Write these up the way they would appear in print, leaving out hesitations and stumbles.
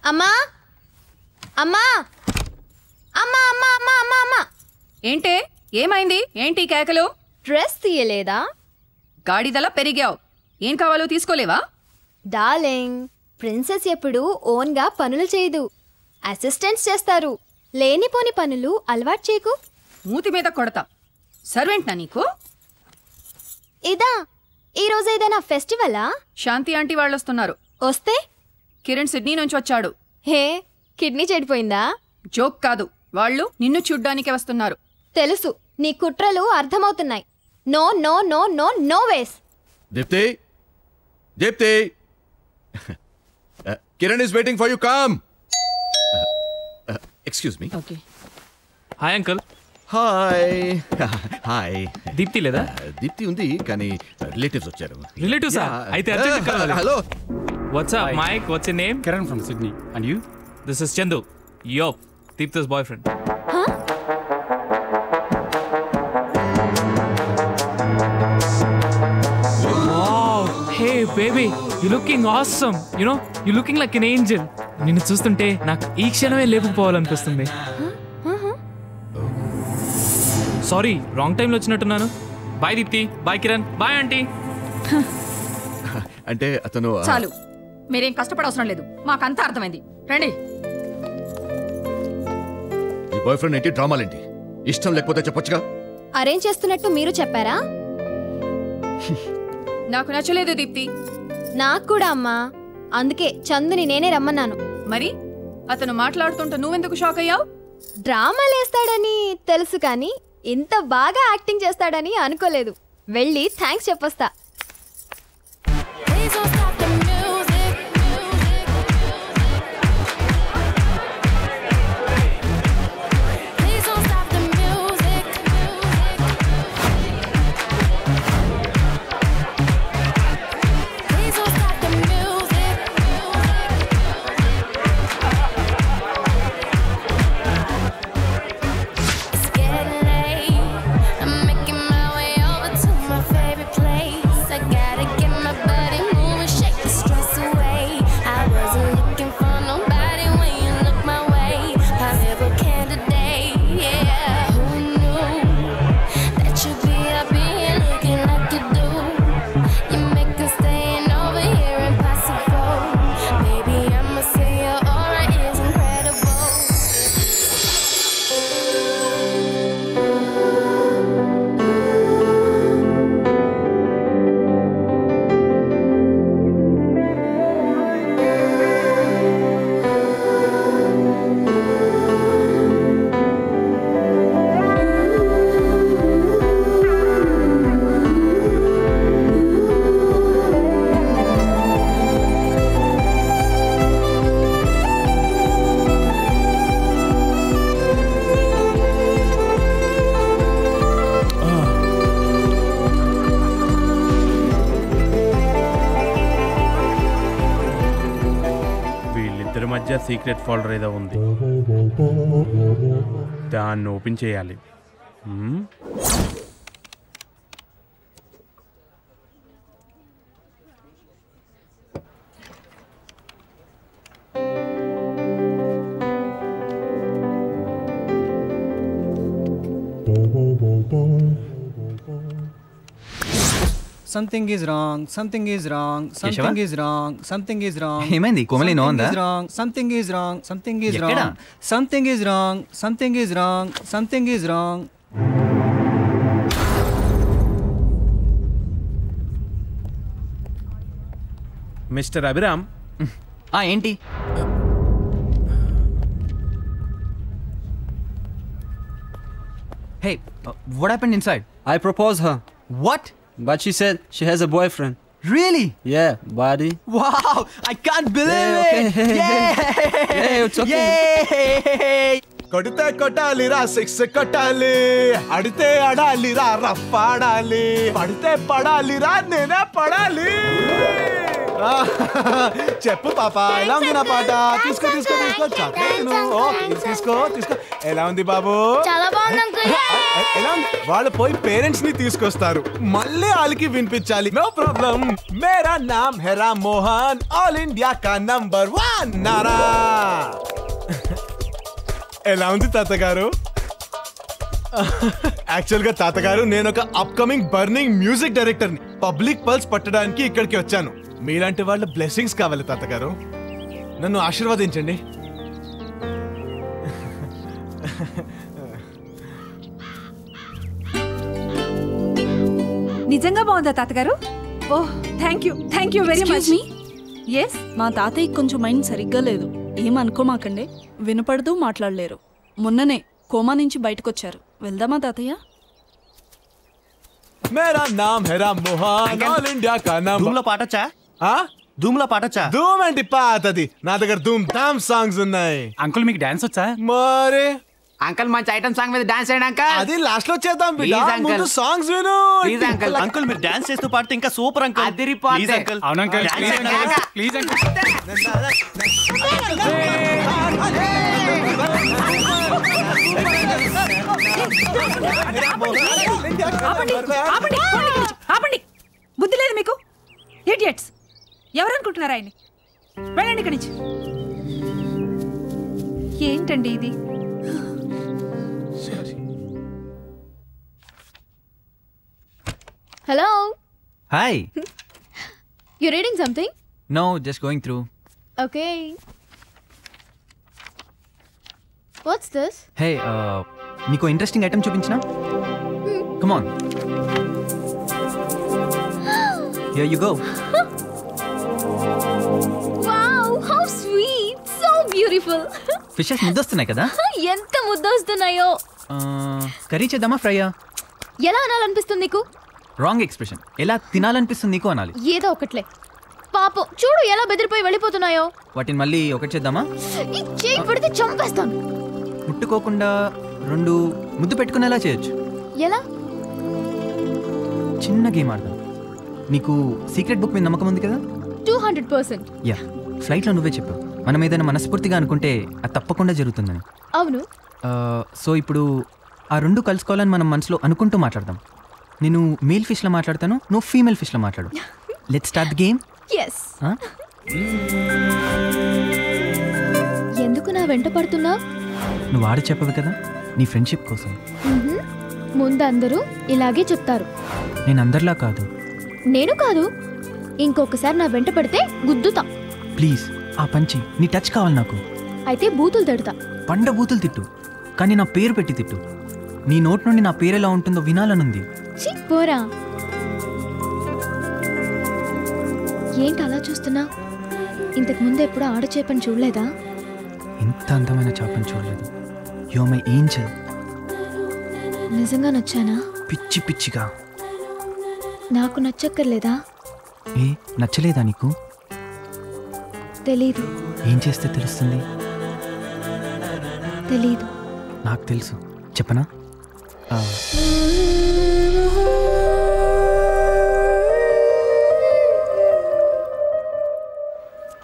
అమ్మా అమ్మా అమ్మా అమ్మా అమ్మా అమ్మా అమ్మా ఏంటే ఏమైంది? ఏంటి కేకలు? డ్రెస్ తీయలేదా? గాడిదలా పెరిగావు. ఏం కావాలో తీసుకోలేవా? డార్లింగ్, ప్రిన్సెస్ ఎప్పుడు ఓన్గా పనులు చేయదు, అసిస్టెంట్స్ చేస్తారు. లేనిపోని పనులు అలవాటు చేయకు. మూతి మీద కొడతా. సర్వెంట్నా నీకు? ఇదా ఈరోజు ఏదైనా ఫెస్టివలా? శాంతి ఆంటీ వాళ్ళొస్తున్నారు. వస్తే కిరణ్ సిడ్నీ నుంచి వచ్చాడు. హే, కిడ్నీ చెడిపోయిందా? జోక్ కాదు, వాళ్ళు నిన్ను చూడ్డానికి వస్తున్నారు. తెలుసు, నీ కుట్రలు అర్థమవుతున్నాయి. No no no no no ways. Deepti, Deepti, Kiran is waiting for you, come. Excuse me. Okay. Hi uncle. Hi. Hi. Deepti లేదా? దీప్తి ఉంది, కానీ రిలేటివ్స్ వచ్చారు. రిలేటివ్సా? అయితే అర్జెంట్ కలవాలి. Hello. What's up Mike? What's your name? Kiran from Sydney. And you? This is Chandu. Yo, Deepti's boyfriend. Wow, hey baby, you looking awesome. You know, you looking like an angel. నిన్ను చూస్తుంటే నాకు ఈ క్షణమే లేపుకుపోవాలనిపిస్తుంది. Sorry, wrong టైంలో వచ్చినట్టున్నాను. Bye Deepti, bye Kiran, bye aunty. అంటే అతను చాలు, మీరేం కష్టపడవసరం లేదు, మాకంతా అర్థమైంది. రండి. ఈ బాయ్ ఫ్రెండ్ ఏంటి, డ్రామాలేంటి? ఇష్టం లేకపోతే చెప్పొచ్చుగా. అరేంజ్ చేస్తున్నట్టు మీరు చెప్పారా? నాకు నచ్చలేదు దీప్తి. నాకు కూడా అమ్మా, అందుకే చందుని నేనే రమ్మన్నాను. మరి అతను మాట్లాడుతుంటే నువ్వెందుకు షాక్ అయ్యావు? డ్రామాలేస్తాడని తెలుసు, కానీ ఇంత బాగా యాక్టింగ్ చేస్తాడని అనుకోలేదు. వెళ్ళి థ్యాంక్స్ చెప్పొస్తా. సీక్రెట్ ఫోల్డర్ ఏదో ఉంది, దాన్ని ఓపెన్ చేయాలి. Something is wrong. Something is wrong. Something is wrong. Something is wrong. ఏమైంది? కోమలి నో అందా? Something is wrong. Something is wrong. Something is wrong. Something is wrong. Something is wrong. Mister Abhiram. ఏంటి? Hey, what happened inside? I proposed her. What? But she said she has a boyfriend. Really? Yeah, buddy. Wow! I can't believe it! Yeah, it's okay. Yay! కొడితే కొట్టాలిరా, six కొట్టాలి, అడితే అడాలిరా, rough ఆడాలి, పడితే పడాలిరా, నేనే పడాలి. చెప్పు పాప ఎలా ఉంది నా పాట? తీసుకో తీసుకో తీసుకో చాక్లెట్ తీసుకో తీసుకో. ఎలా ఉంది బాబు? చాలా బాగుంది అంకుల్. ఎలా ఉంది? వాళ్ళు పోయి పేరెంట్స్ ని తీసుకొస్తారు, మళ్ళీ వాళ్ళకి వినిపించాలి. No problem. మేరా నామ్ హై రామ్ మోహన్, ఆల్ ఇండియా కా నంబర్ 1 నారా. ఎలా ఉంది తాతగారు? యాక్చువల్ గా తాతగారు నేను ఒక అప్కమింగ్ బర్నింగ్ మ్యూజిక్ డైరెక్టర్ ని. పబ్లిక్ పల్స్ పట్టడానికి ఇక్కడికి వచ్చాను. మీలాంటి వాళ్ళ బ్లెస్సింగ్స్ కావాలి తాతగారు, నన్ను ఆశీర్వదించండి. నిజంగా బాగుందా తాతగారు? Oh thank you very much. Yes, మా తాతయ్య కొంచెం మైండ్ సరిగ్గా లేదు. ఏమనుకోమాకండి, వినపడదు, మాట్లాడలేరు. మొన్ననే కోమా నుంచి బయటకొచ్చారు. వెళ్దామా తాతయ్య? మేరా నామ్ హై రామ్ మోహన్, ఆల్ ఇండియా కా నంబర్. ధూమ్లో పాటొచ్చా? ధూమ్లో పాటొచ్చా? ధూమ్ ఏంటి పాతది, నా దగ్గర ధూమ్ ధామ్ సాంగ్స్ ఉన్నాయి. అంకుల్ మీకు డాన్స్ వచ్చా? మరి అంకుల్ మంచి ఐటమ్ సాంగ్ మీద డాన్స్ చేయండి అంకుల్. అది లాస్ట్ లో చేద్దాం బిడ్డ, ముందు సాంగ్స్ విను. Please uncle. అంకుల్ మీరు డాన్స్ చేస్తూ పాడితే ఇంకా సూపర్ అంకుల్. అదిరిపోద్ది. అవును అంకుల్, ప్లీజ్ అంకుల్. ఆపండి. బుద్ధి లేదు మీకు? ఇడియట్స్. ఎవరనుకుంటున్నారా ఆయన్ని? వెళ్ళండి ఇక్కడి నుంచి. ఏంటండి ఇది? Hello. Hi. You reading something? No, just going through. Okay. What's this? Hey, నీకు ఇంట్రెస్టింగ్ ఐటమ్ చూపించినా? Come on. Here you go. Wow, how sweet, so beautiful. Fishes ముద్దొస్తున్నాయి కదా? ఎంత ముద్దొస్తున్నాయో. కర్రీ చేద్దామా, ఫ్రైయా? ఎలా అనాలనిపిస్తుంది నీకు? Wrong expression. ఎలా తినాలనిపిస్తుంది నీకు అనాలి. ఏదో ఒకట్లే. పాపం చూడు ఎలా బెదిరిపోయి వెళ్ళిపోతున్నాయో. వాటిని మళ్ళీ ఒకటి చేద్దామా? ఈ చేయి పెడితే చంపేస్తాను. ముట్టుకోకుండా 2 ముద్దు పెట్టుకునేలా చేయొచ్చు. ఎలా? చిన్న గేమ్ ఆడదాం. నీకు సీక్రెట్ బుక్ మీద నమ్మకం ఉంది కదా? 200%. యా, ఫ్లైట్లో నువ్వే చెప్పావు మనం ఏదైనా మనస్ఫూర్తిగా అనుకుంటే అది తప్పకుండా జరుగుతుందని. అవును. సో ఇప్పుడు ఆ 2 కలుసుకోవాలని మనం మనసులో అనుకుంటూ మాట్లాడదాం. నేను మేల్ ఫిష్లో మాట్లాడతాను, నువ్వు ఫీమేల్ ఫిష్లో మాట్లాడు. Let's start the game. Yes. ఎందుకు నా వెంట పడుతున్నా? నువ్వు ఆడ చెప్పవు కదా, నీ ఫ్రెండ్షిప్ కోసం. ముందు అందరూ ఇలాగే చెప్తారు. నేను అందరిలా కాదు. నేను కాదు. ఇంకొకసారి నా వెంట పడితే గుద్దుతా. ప్లీజ్ ఆ పంచి, నీ టచ్ కావాలి నాకు. అయితే బూతులు తిడతా. పండ బూతులు తిట్టు, కానీ నా పేరు పెట్టి తిట్టు. నీ నోట్ నుండి నా పేరు ఎలా ఉంటుందో వినాలనుంది. పోరా. ఏంటి అలా చూస్తున్నా? ఇంతకు ముందు ఎప్పుడు ఆడచేపని చూడలేదా? ఇంత అందమైన చేపని చూడలేదు. You are my angel. నిజంగా నచ్చానా? పిచ్చి పిచ్చిగా. నాకు నచ్చక్కర్లేదా? ఏ నచ్చలేదా నీకు? తెలీదు. ఏం చేస్తే తెలుస్తుంది? తెలీదు. నాకు తెలుసు, చెప్పనా?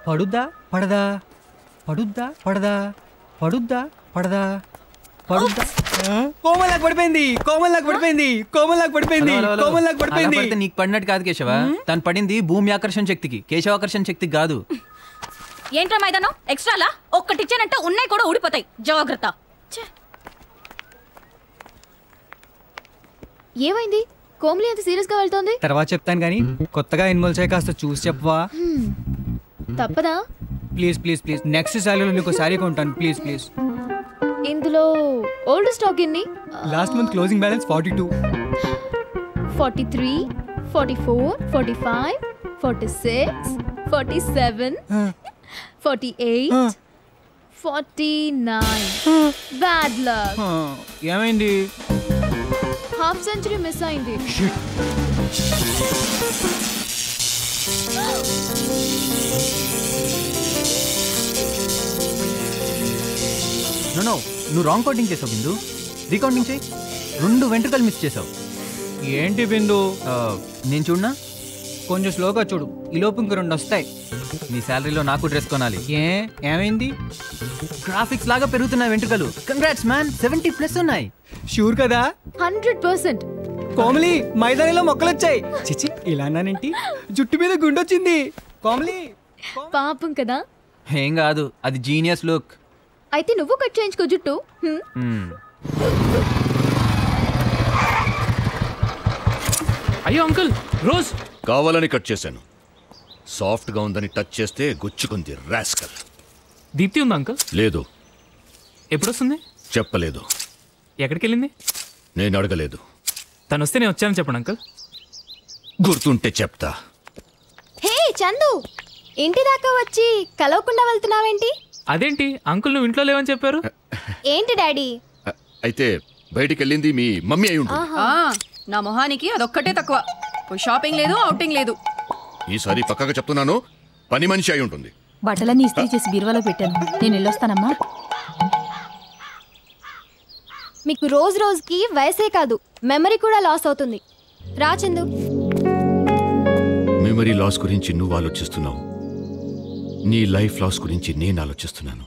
పడుద్దా పడదా, పడుద్దా పడదా, పడుద్దా పడదా, పడుద్దా. కోమల్లాగా పడిపోయింది, కోమల్లాగా పడిపోయింది, కోమల్లాగా పడిపోయింది, కోమల్లాగా పడిపోయింది. పడితే నీకు పడినట్టు కాదు కేశవ, తను పడింది భూమి ఆకర్షణ శక్తికి, కేశవాకర్షణ శక్తికి కాదు. ఏంట్రా మైదానం ఎక్స్ట్రాలా? ఒక్కటిచ్చానంటే ఉన్నాయి కూడా ఊడిపోతాయి. జాగ్రత్త. ఏమైంది? కోమలి అంత సీరియస్ గా వెళ్తోంది. తర్వాత చెప్తాను కానీ కొత్తగా ఇన్వాల్వ్ చేయ కాస్త చూసి చెప్పవా? తప్పదా? ప్లీజ్ ప్లీజ్ ప్లీజ్, నెక్స్ట్ సాలరీలో నీకు సారీ కొంటాను ప్లీజ్ ప్లీజ్. ఇందులో ఓల్డ్ స్టాక్ ఎన్ని? Last month closing balance 42, 43, 44, 45, 46, 47, 48, 49. Bad luck. ఏమైంది? హాఫ్ సెంచరీ మిస్ అయింది. నో, నువ్వు రాంగ్ కౌంటింగ్ చేసావు బిందు. రీకౌంటింగ్ చేయి. 2 వెంట్రుకలు మిస్ చేసావు. ఏంటి బిందు? నేను చూడనా? కొంచెం స్లోగా చూడు ఈ లోపు ఇంక 2 వస్తాయి. నీ శాలరీలో నాకు డ్రెస్ కొనాలి. ఏమైంది? గ్రాఫిక్స్ లాగా పెరుగుతున్నాయి వెంట్రుకలు. కంగ్రాట్స్ మ్యాన్, 70+ ఉన్నాయి. షూర్ కదా? 100%. కోమలి మైదానిలో మొక్కలు వచ్చాయి. చిచి ఇలా అన్నానేంటి? జుట్టు మీద గుండొచ్చింది. కోమలి పాపం కదా. ఏం కాదు, అది జీనియస్ లుక్. అయితే నువ్వు కట్ చేయించుకో జుట్టు. అయ్యో అంకుల్, రోజ్ కావాలని కట్ చేశాను. సాఫ్ట్గా ఉందని టచ్ చేస్తే గుచ్చుకుంది రాస్కల్. దీప్తి ఉందా అంకుల్? లేదు. ఎప్పుడొస్తుంది? చెప్పలేదు. ఎక్కడికి వెళ్ళింది? నేను అడగలేదు. తను వస్తే నేను వచ్చానని చెప్పండి అంకుల్. గుర్తుంటే చెప్తా. హే చందు, ఇంటి దాకా వచ్చి కలవకుండా వెళ్తున్నావేంటి? అదేంటి అంకుల్, నువ్వు ఇంట్లో లేవని చెప్పారు? ఏంటి డాడీ? అయితే బయటికి వెళ్ళింది మీ మమ్మీ అయి ఉంటుంది. నా మొహానికి అదొక్కటే తక్కువ. షాపింగ్ లేదు, అవుటింగ్ లేదు. ఈసారి పక్కగా చెప్తున్నాను, పని మనిషి అయి ఉంటుంది. బట్టలన్నీ ఇస్త్రీ చేసి బీరువాలో పెట్టాను. నేను వెళ్ళొస్తానమ్మా. మీకు రోజు రోజుకి వయసే కాదు, మెమరీ కూడా లాస్ అవుతుంది. రా చందు. మెమరీ లాస్ గురించి నువ్వు ఆలోచిస్తున్నావు, నీ లైఫ్ లాస్ గురించి నేను ఆలోచిస్తున్నాను.